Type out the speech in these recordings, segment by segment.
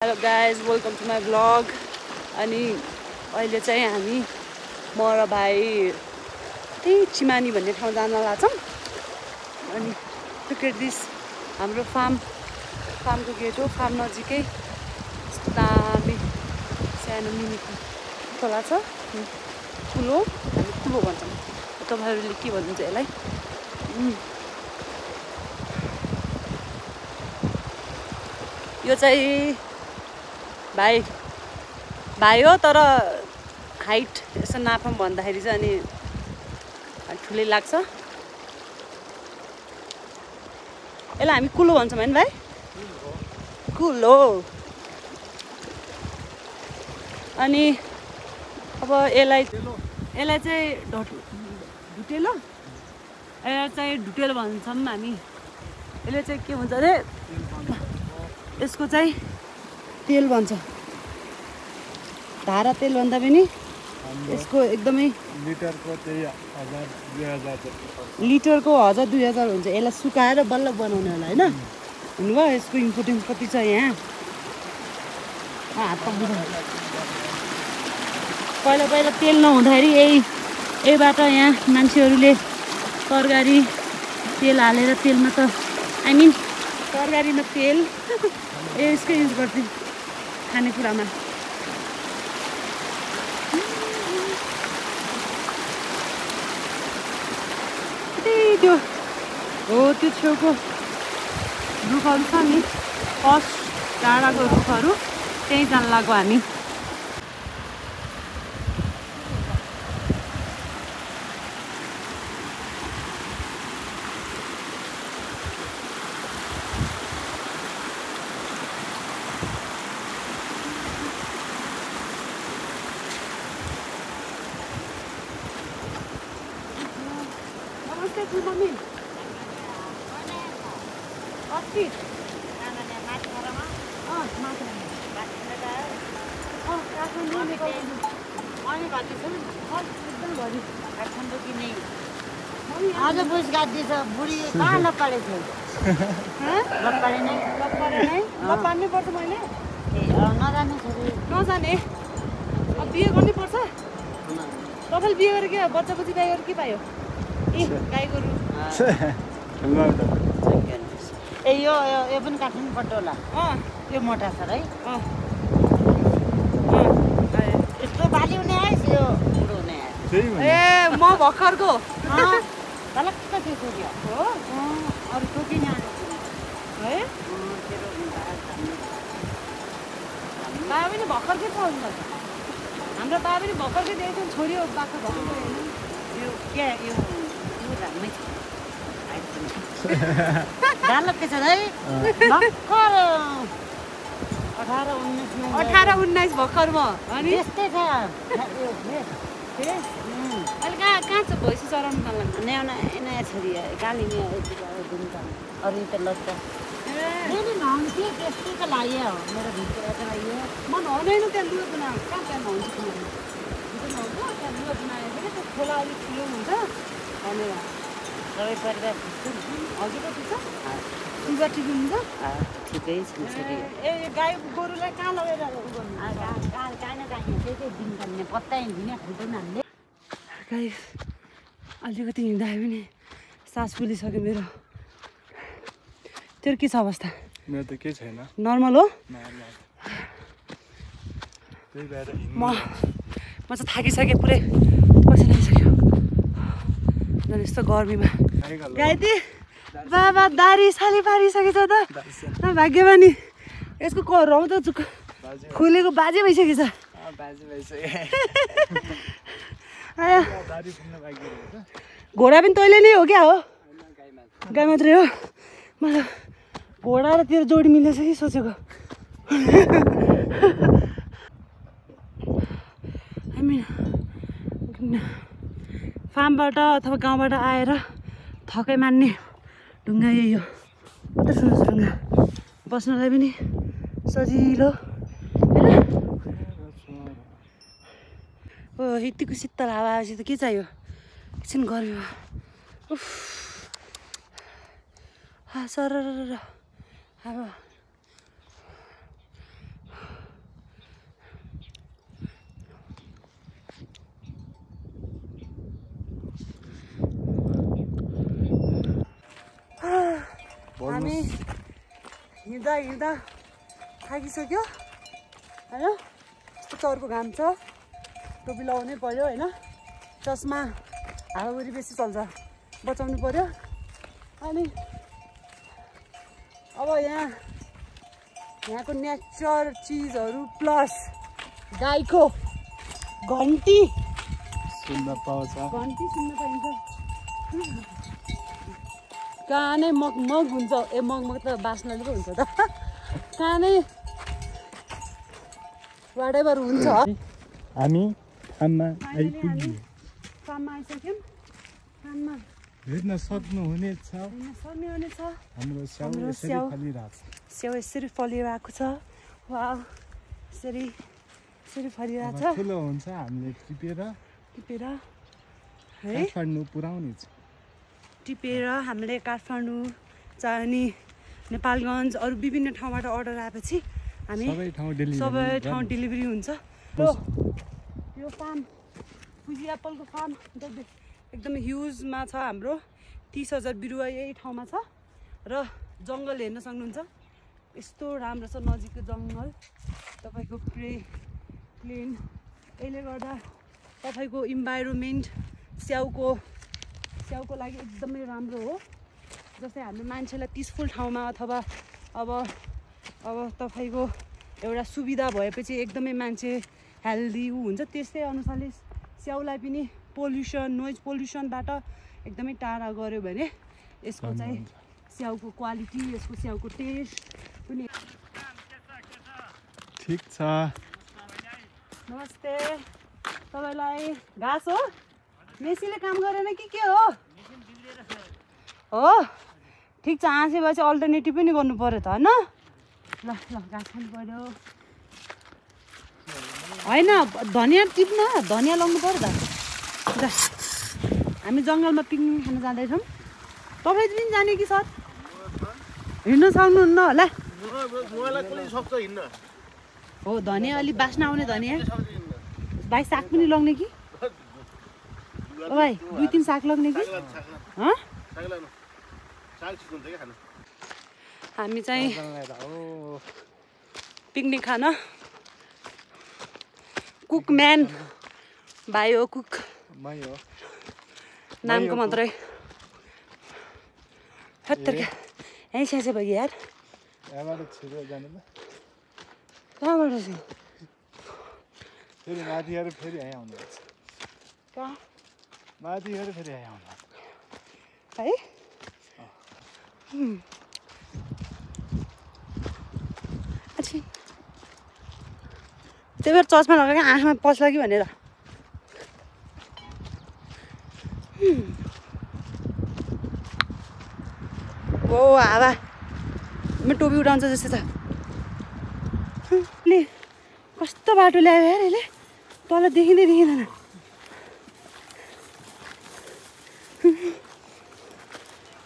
Hello guys welcome to my blog. अनि अहिले चाहिँ हामी म र भाइ त्यही चिमानी भन्ने ठाउँ जान लाग्छौँ। अनि लुक एट दिस हाम्रो फार्मको गेट हो। फार्म नजिकै यस्तो दामी सानो मिनी खोला छ। कुलो हामी कुलो भन्छौँ, तपाईँहरूले के भन्नुहुन्छ यसलाई? यो चाहिँ भाइ हो, तर हाइट यसो नापौँ भन्दाखेरि चाहिँ अनि ठुलै लाग्छ। यसलाई हामी कुलो भन्छौँ होइन भाइ? कुलो। अनि अब यसलाई चाहिँ ढुटेलो, यसलाई चाहिँ ढुटेलो भन्छौँ हामी। यसले चाहिँ के हुन्छ अरे, यसको चाहिँ तेल भन्छ। धारा तेल भन्दा पनि यसको एकदमै लिटरको 1000-2000 लिटरको 1000-2000 हुन्छ। यसलाई सुकाएर बल्ल बनाउने होला होइन? हुनुभयो। यसको इम्पोर्टेन्स कति छ यहाँ हात पाउँछ। पहिला तेल नहुँदाखेरि यहीबाट यहाँ मान्छेहरूले तरकारी तेल हालेर, तेलमा त तरकारीमा तेल यसकै युज गर्थ्यो खानेकुरामा। त्यो हो, त्यो छेउको रुखहरू छ नि, फर्स्ट डाँडाको रुखहरू, त्यहीँ जान लाग्यो हामी। नमस्ते मम्मी। अस्ति आज बुझ गाडी छ बुढी कहाँ लपडे थियो लपडे नै पार्नै पर्छ। मैले नजाने छोरी नजाने अब बिहे गर्नै पर्छ। तपाईँले बिहे गरेर के बच्चा बच्ची बिहे गरेर के पायो? गाई गोरु ए यो पनि काट्नु पर्छ होला। यो मोटा छ है। यस्तो बाली हुने आएछ, यो बुढो हुने आएछ। ए म भर्खरको तलक्क थियो छोरी हो। अरू छोरी नै है बाबा पनि भर्खरकै छ। हाम्रो बाबा पनि भर्खरकै दिएको छ। छोरी हो बाख्रा भर्खरकै होइन। यो के यो राम्रै छ डालक्कै छ है। भर्खर 18-19 भर्खर म। अनि यस्तै छ अहिले कहाँ छ भैँसी चराउनु जान लाग्छ? नयाँ छोरी गाली नै अरू त लग्छ फेरि नहुन्थ्यो त्यस्तैको लागि हो मेरो भित्र लागि म नहुँदैन त्यहाँ लुगा बनाएर। कहाँ त्यहाँ नहुन्छ तिमीहरू? नहुन्छ त्यहाँ लुगा बनाएर फेरि त्यो खोला अलिक ठुलो हुन्छ भनेर। सबै परिवार हजुर कति छ? लुगा ठिक हुन्छ? ठिकै छ छोरी। ए गाई गोरुलाई कहाँ लगेर उ गर्नु? कहीँ न कहीँ त्यही दिन खाने पत्ता हिँड्ने खाँदैन हामीले। गाई अलिकति हिँड्दाखेरि पनि सास फुलिसक्यो मेरो। तेरो के छ अवस्था? मेरो त केही छैन, नर्मल हो। त्यही भएर म चाहिँ थाकिसकेँ, पुरै पैसा लागिसक्यो झन् यस्तो गर्मीमा। गाइती बाबा दारी साली पारिसकेछ त भाग्यमानी। यसको रौँ त खुलेको बाजे भइसकेछ। घोडा पनि तैँले नै हो क्या? हो गाई मात्रै हो। मतलब घोडा र तेरो जोडी मिलेछ कि सोचेको। हामी फार्मबाट अथवा गाउँबाट आएर थकाइ मान्ने ढुङ्गा यही हो। कस्तो सुन्दर ढुङ्गा, बस्नलाई पनि सजिलो होइन? हो यतिको शीतल हावा आएपछि त के चाहियो? एकछिन गर्मीमा उफ सर अब हामी हिँड्दा हिँड्दा थाकिसक्यो हैन यस्तो चर्को घाम छ टोपी लगाउनै पर्यो हैन चस्मा हावाहुरी बेसी चल्छ बचाउनु पर्यो अनि अब यहाँको नेचर चिजहरू प्लस गाईको घन्टी सुन्न पाउँछ घन्टी सुन्न पाइन्छ कहाँ नै मगमग हुन्छ मगमग त बास्नाले पो हुन्छ त कहाँ नै वाडेबर हुन्छ हामी फार्ममा आइपुग्यौँ फार्ममा आइसक्यौँ फार्ममा हेर्न सक्नुहुनेछ सक्नुहुनेछ हाम्रो स्याउ यसरी फलिरहेछ स्याउ यसरी फलिरहेको छ वा यसरी फलिरहेछ ठुलो हुन्छ हामीले टिपेर है काठमाडौँ पुर्याउने छ टिपेर हामीले काठमाडौँ अनि नेपालगञ्ज अरू विभिन्न ठाउँबाट अर्डर आएपछि हामी सबै ठाउँ डेलिभरी हुन्छ यो फार्म फुजी एप्पलको फार्म एकदमै ह्युजमा छ हाम्रो 30,000 बिरुवा यही ठाउँमा छ र जङ्गल हेर्न सक्नुहुन्छ यस्तो राम्रो छ नजिकको जङ्गल तपाईँको प्लेन यसले गर्दा तपाईँको इन्भाइरोमेन्ट स्याउको लागि एकदमै राम्रो हो जस्तै हाम्रो मान्छेलाई पिसफुल ठाउँमा अथवा अब तपाईँको एउटा सुविधा भएपछि एकदमै मान्छे हेल्दी हुन्छ त्यस्तै अनुसारले स्याउलाई पनि नोइज पोल्युसनबाट एकदमै टाढा गऱ्यो भने यसको चाहिँ स्याउको क्वालिटी यसको स्याउको टेस्ट पनि ठिक छ नमस्ते तपाईँलाई घाँस हो मेसीले काम गरेन कि के हो ठिक छ हाँसे भएपछि अल्टरनेटिभ पनि गर्नु पर्यो त होइन ल घाँस खानु पर्यो होइन धनियाँ टिप्न धनियाँ लाउनु पर्यो त हामी जङ्गलमा पिकनिक खान जाँदैछौँ तपाईँ पनि जाने कि सर हिँड्न सक्नुहुन्न होला हो धनियाँ अलिक बास्न आउने धनियाँ भाइ साग पनि लग्ने कि भाइ 2-3 साग लग्ने कि हामी चाहिँ पिकनिक खान कुकम्यान भाइ हो कुक नामको मात्रै यहीँ स्यासे भयो यार कहाँबाट चाहिँ फेरि माथि फेरि यहाँ आउनुहुन्छ कहाँ माथि फेरि यहाँ आउनु है त्यही भएर चस्मा लगाएको आँखामा पस्ला कि भनेर ओ हावा टोपी उठाउँछ जस्तो छ ले कस्तो बाटो ल्यायो यार यसले तल देखिँदैन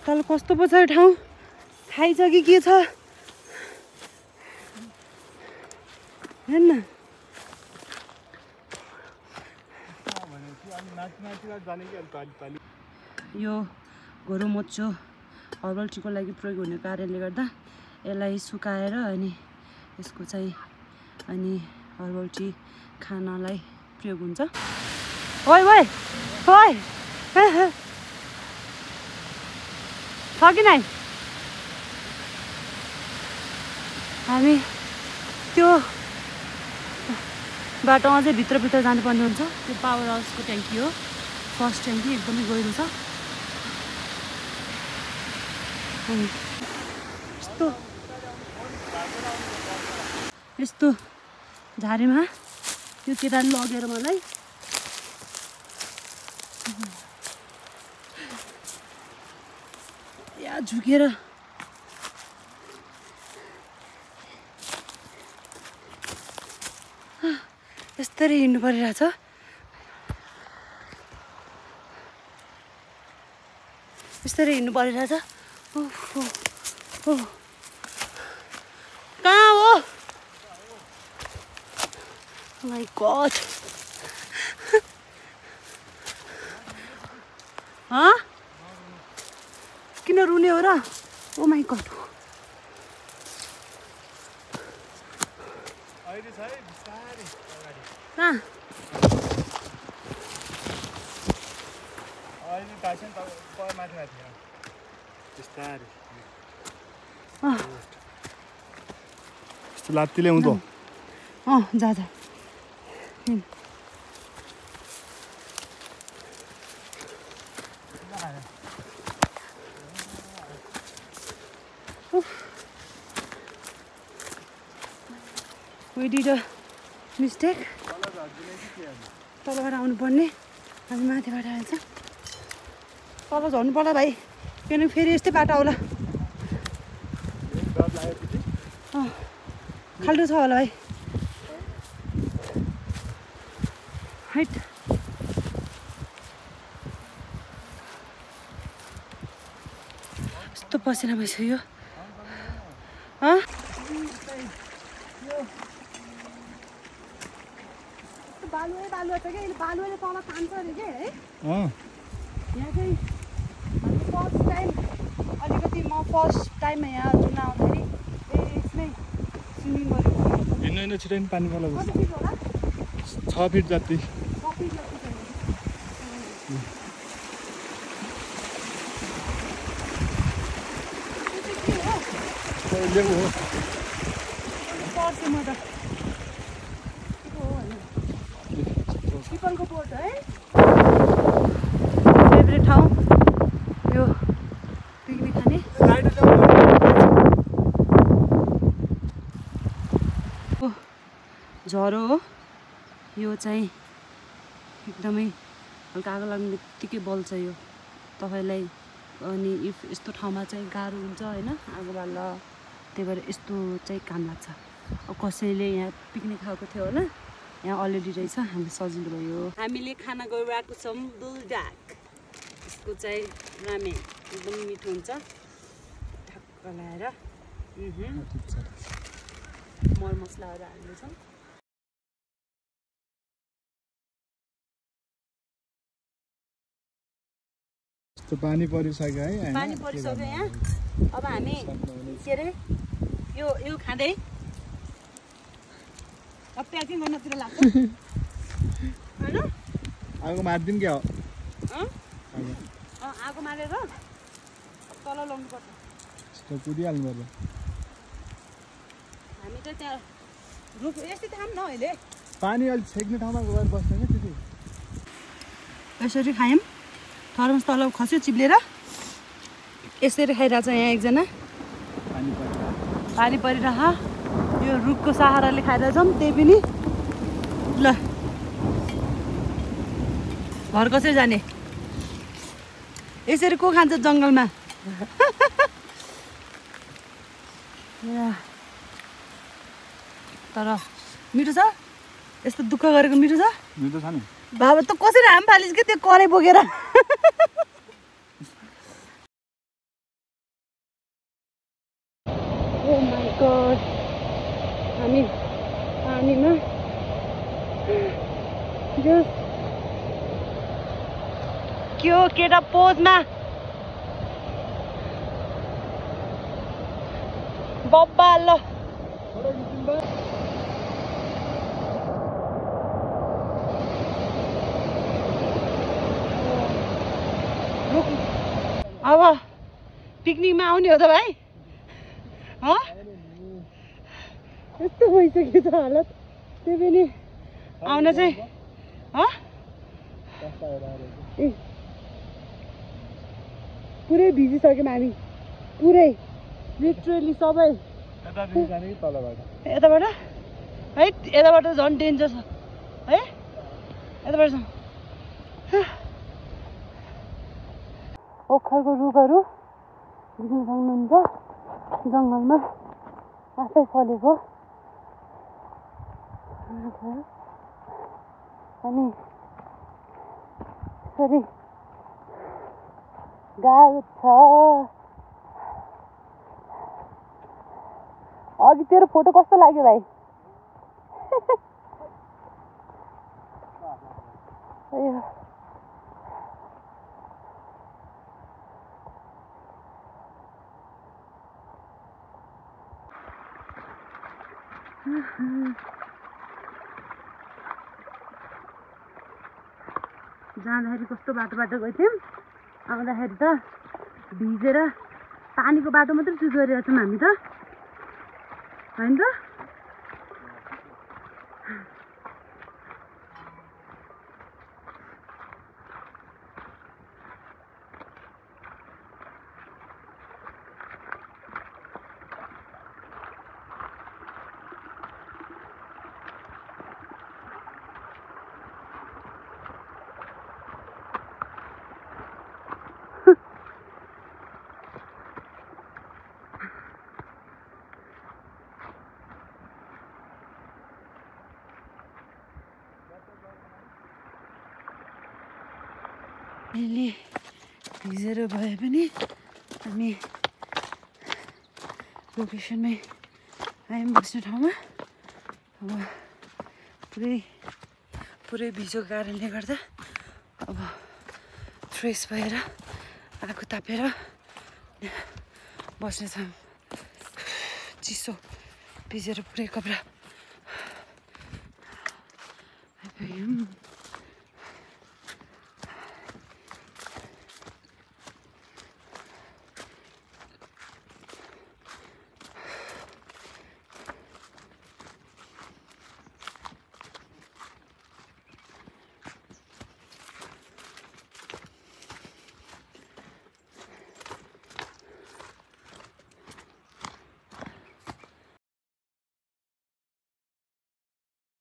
तल कस्तो पो छ यो ठाउँ खाइ छ कि के छ हेर्न यो घोरोमोचो हर्बल टीको लागि प्रयोग हुने कारणले गर्दा यसलाई सुकाएर अनि यसको चाहिँ अनि हर्बल टी खानलाई प्रयोग हुन्छ ओइ ओइ ओइ छ कि नै हामी त्यो बाटो अझै भित्र जानुपर्ने हुन्छ त्यो पावर हाउसको ट्याङ्की हो फर्स्ट ट्याङ्की एकदमै गहिरो छ यस्तो झारीमा त्यो केटाले लगेर मलाई या झुकेर यस्तरी हिँड्नु परिरहेछ यस्तरी हिँड्नु परिरहेछ कहाँ हो माई गॉड किन रुने हो र ओ माई गड अहिले छ है बिस्तारै अगाडि कहाँ अहिले तासन त पर माथि माथि बिस्तारै अँ यस्तो लात्ती ल्याउँ त जा जा We did a mistake. तलबाट आउनु पर्ने हामी माथिबाट आएछ तल झर्नु पर्ला भाइ किनकि फेरि यस्तै बाटो आउला खाल्डो छ होला भाइ हाइट यस्तो पसिना भइसक्यो बालुवा छ क्या बालुवाले तल तान्छ अरे के है यहाँ चाहिँ फर्स्ट टाइम अलिकति म फर्स्ट टाइम यहाँ जुन आउँदाखेरि यसमै स्विमिङ गरेको हिँड्नु छिटो नि पानी पर्ला कति फिट होला 6 फिट जति 6 फिट जति ल्याऊ हो पर्छ म त पिपलको बोट है फेभरेट ठाउँ यो पिकनिक खाने झरो हो यो चाहिँ एकदमै हल्का आगो लाग्ने बित्तिकै बल्छ यो तपाईँलाई अनि इफ यस्तो ठाउँमा चाहिँ गाह्रो हुन्छ होइन आगो बाल्न त्यही भएर यस्तो चाहिँ काम लाग्छ अब कसैले यहाँ पिकनिक खाएको थियो होला यहाँ अलरेडी रहेछ हामीलाई सजिलो भयो हामीले खाना गइरहेको छौँ बुल्डाक यसको चाहिँ रामेन एकदम मिठो हुन्छ ठक्क लगाएर मरमसलाहरू हाल्दैछौँ पानी परिसक्यो है पानी परिसक्यो यहाँ अब हामी के अरे यो खाँदै अब प्याकिङ गर्नतिर लाग्छ होइन आगो मारिदिउँ क्या हो आगो मारेर तल लाउनुपर्छ कुदिहाल्नु पर्छ हामी चाहिँ त्यहाँ रुख यस्तै थाम न अहिले पानी अलिक छेक्ने ठाउँमा गएर बस्दैन क्या त्यति यसरी खायौँ थर्मस तल खस्यो चिप्लेर यसरी खाइरहेछ यहाँ एकजना पानी परिरह यो रुखको सहाराले खाइरहेछौँ त्यही पनि ल घर कसरी जाने यसरी को खान्छ जङ्गलमा तर मिठो छ यस्तो दुःख गरेको मिठो छ मिठो छ नि बाबा त कसरी हाम फालिस् कि त्यो कराई बोकेर ओ माई गॉड हामी पानीमा के हो केटा पोजमा बब्बा ल अब पिकनिकमा आउने हो त भाइ यस्तो भइसक्यो त हालत त्यही पनि आउन चाहिँ पुरै भिजिसक्यौँ हामी पुरै लिटरली सबै यताबाट है यताबाट झन् डेन्जर छ है यताबाट छ ओखरको रुखहरू देख्न सक्नुहुन्छ जङ्गलमा आफै फलेको अनि यसरी गाह्रो छ अघि तेरो फोटो कस्तो लाग्यो भाइ जाँदाखेरि कस्तो बाटो गएको थियौँ, आउँदाखेरि त भिजेर पानीको बाटो मात्रै चुज गरिरहेको छौँ हामी त, होइन त? अहिले भिजेर भए पनि हामी लोकेसनमै आयौँ बस्ने ठाउँमा। अब पुरै भिजेको कारणले गर्दा अब फ्रेस भएर आगो तापेर बस्नेछौँ। चिसो भिजेर पुरै कपडा